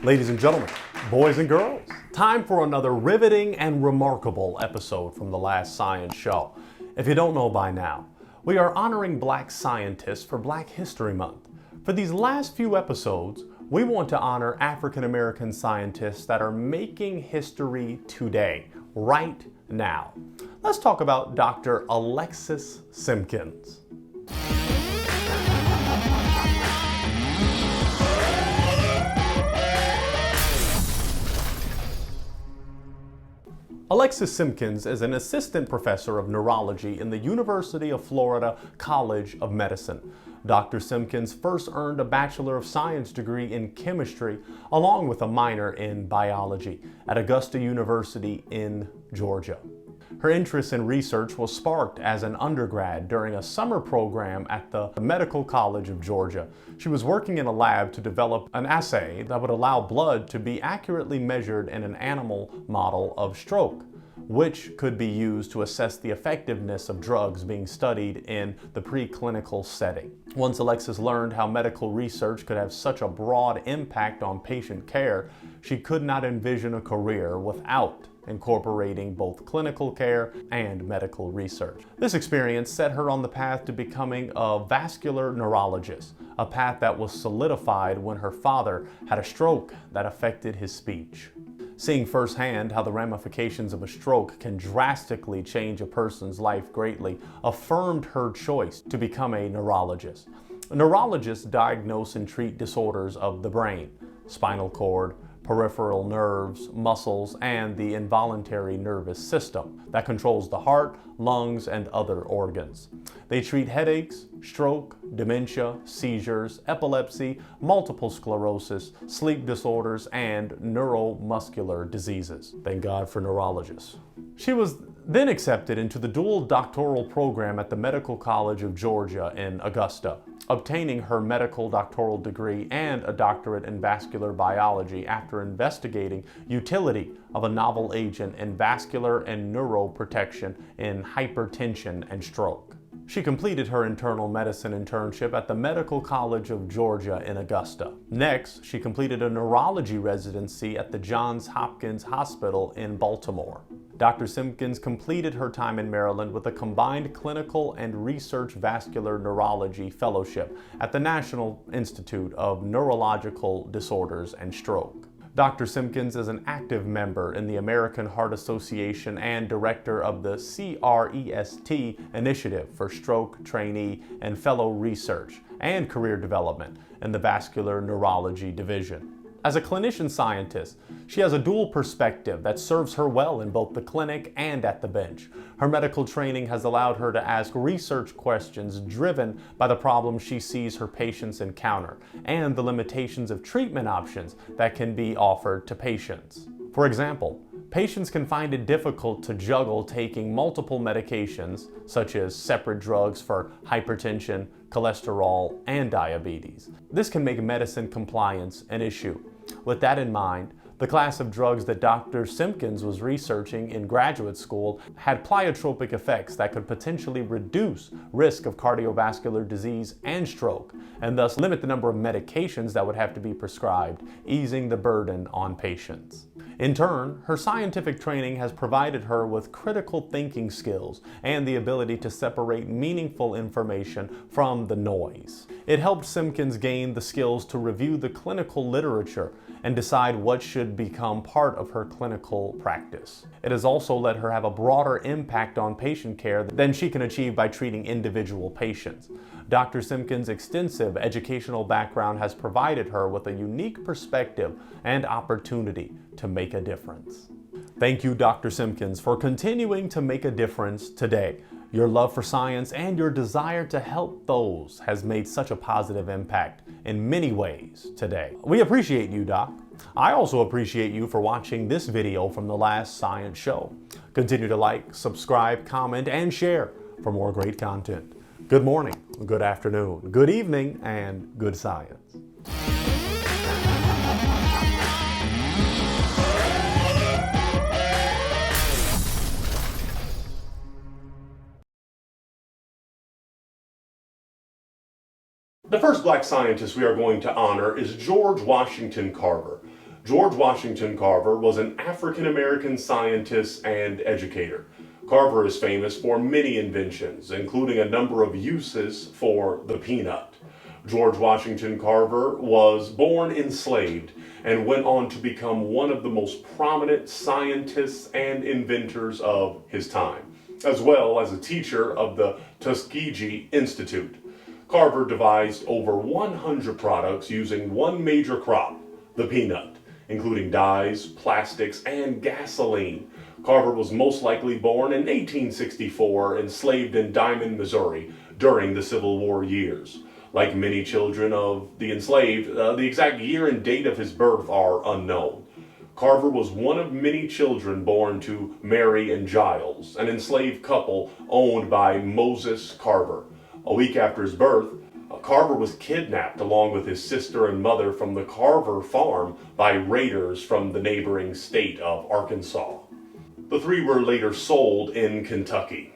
Ladies and gentlemen, boys and girls, time for another riveting and remarkable episode from the Last Science Show. If you don't know by now, we are honoring Black scientists for Black History Month. For these last few episodes, we want to honor African American scientists that are making history today, right now. Let's talk about Dr. Alexis Simpkins. Alexis Simpkins is an assistant professor of neurology in the University of Florida College of Medicine. Dr. Simpkins first earned a Bachelor of Science degree in chemistry along with a minor in biology at Augusta University in Georgia. Her interest in research was sparked as an undergrad during a summer program at the Medical College of Georgia. She was working in a lab to develop an assay that would allow blood to be accurately measured in an animal model of stroke, which could be used to assess the effectiveness of drugs being studied in the preclinical setting. Once Alexis learned how medical research could have such a broad impact on patient care, she could not envision a career without incorporating both clinical care and medical research. This experience set her on the path to becoming a vascular neurologist, a path that was solidified when her father had a stroke that affected his speech. Seeing firsthand how the ramifications of a stroke can drastically change a person's life greatly affirmed her choice to become a neurologist. Neurologists diagnose and treat disorders of the brain, spinal cord, peripheral nerves, muscles, and the involuntary nervous system that controls the heart, lungs, and other organs. They treat headaches, stroke, dementia, seizures, epilepsy, multiple sclerosis, sleep disorders, and neuromuscular diseases. Thank God for neurologists. She was then accepted into the dual doctoral program at the Medical College of Georgia in Augusta, obtaining her medical doctoral degree and a doctorate in vascular biology after investigating utility of a novel agent in vascular and neuroprotection in hypertension and stroke. She completed her internal medicine internship at the Medical College of Georgia in Augusta. Next, she completed a neurology residency at the Johns Hopkins Hospital in Baltimore. Dr. Simpkins completed her time in Maryland with a combined clinical and research vascular neurology fellowship at the National Institute of Neurological Disorders and Stroke. Dr. Simpkins is an active member in the American Heart Association and director of the CREST Initiative for Stroke Trainee and Fellow Research and Career Development in the Vascular Neurology Division. As a clinician scientist, she has a dual perspective that serves her well in both the clinic and at the bench. Her medical training has allowed her to ask research questions driven by the problems she sees her patients encounter and the limitations of treatment options that can be offered to patients. For example, patients can find it difficult to juggle taking multiple medications, such as separate drugs for hypertension, cholesterol, and diabetes. This can make medicine compliance an issue. With that in mind, the class of drugs that Dr. Simpkins was researching in graduate school had pleiotropic effects that could potentially reduce risk of cardiovascular disease and stroke, and thus limit the number of medications that would have to be prescribed, easing the burden on patients. In turn, her scientific training has provided her with critical thinking skills and the ability to separate meaningful information from the noise. It helped Simpkins gain the skills to review the clinical literature and decide what should become part of her clinical practice. It has also let her have a broader impact on patient care than she can achieve by treating individual patients. Dr. Simpkins' extensive educational background has provided her with a unique perspective and opportunity to make a difference. Thank you, Dr. Simpkins, for continuing to make a difference today. Your love for science and your desire to help those has made such a positive impact in many ways today. We appreciate you, Doc. I also appreciate you for watching this video from the Last Science Show. Continue to like, subscribe, comment, and share for more great content. Good morning, good afternoon, good evening, and good science. The first Black scientist we are going to honor is George Washington Carver. George Washington Carver was an African-American scientist and educator. Carver is famous for many inventions, including a number of uses for the peanut. George Washington Carver was born enslaved and went on to become one of the most prominent scientists and inventors of his time, as well as a teacher of the Tuskegee Institute. Carver devised over 100 products using one major crop, the peanut, including dyes, plastics, and gasoline. Carver was most likely born in 1864, enslaved in Diamond, Missouri, during the Civil War years. Like many children of the enslaved, the exact year and date of his birth are unknown. Carver was one of many children born to Mary and Giles, an enslaved couple owned by Moses Carver. A week after his birth, Carver was kidnapped along with his sister and mother from the Carver farm by raiders from the neighboring state of Arkansas. The three were later sold in Kentucky.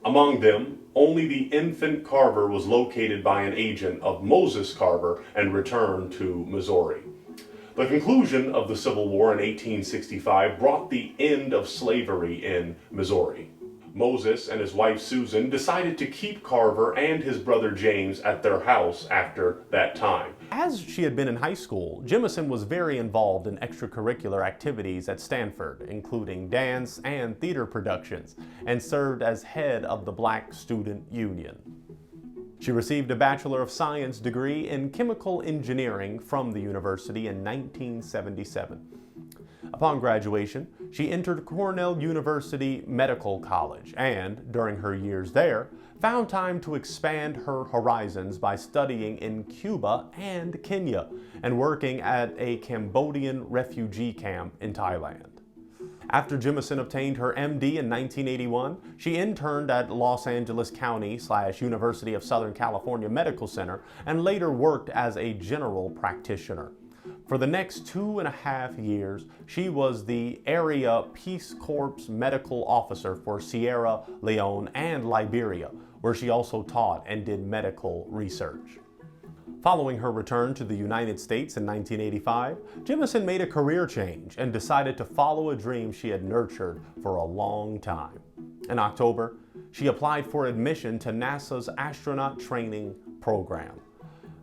Among them, only the infant Carver was located by an agent of Moses Carver and returned to Missouri. The conclusion of the Civil War in 1865 brought the end of slavery in Missouri. Moses and his wife Susan decided to keep Carver and his brother James at their house after that time. As she had been in high school, Jemison was very involved in extracurricular activities at Stanford, including dance and theater productions, and served as head of the Black Student Union. She received a Bachelor of Science degree in Chemical Engineering from the university in 1977. Upon graduation, she entered Cornell University Medical College and, during her years there, found time to expand her horizons by studying in Cuba and Kenya and working at a Cambodian refugee camp in Thailand. After Jemison obtained her MD in 1981, she interned at Los Angeles County / University of Southern California Medical Center and later worked as a general practitioner. For the next 2.5 years, she was the Area Peace Corps Medical Officer for Sierra Leone and Liberia, where she also taught and did medical research. Following her return to the United States in 1985, Jemison made a career change and decided to follow a dream she had nurtured for a long time. In October, she applied for admission to NASA's astronaut training program.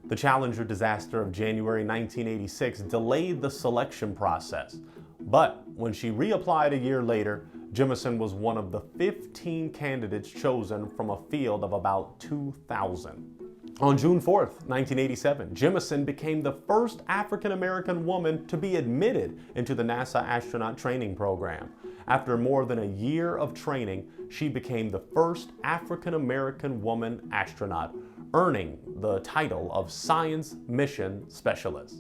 The Challenger disaster of January 1986 delayed the selection process, but when she reapplied a year later, Jemison was one of the 15 candidates chosen from a field of about 2,000. On June 4, 1987, Jemison became the first African-American woman to be admitted into the NASA astronaut training program. After more than a year of training, she became the first African-American woman astronaut, earning the title of Science Mission Specialist.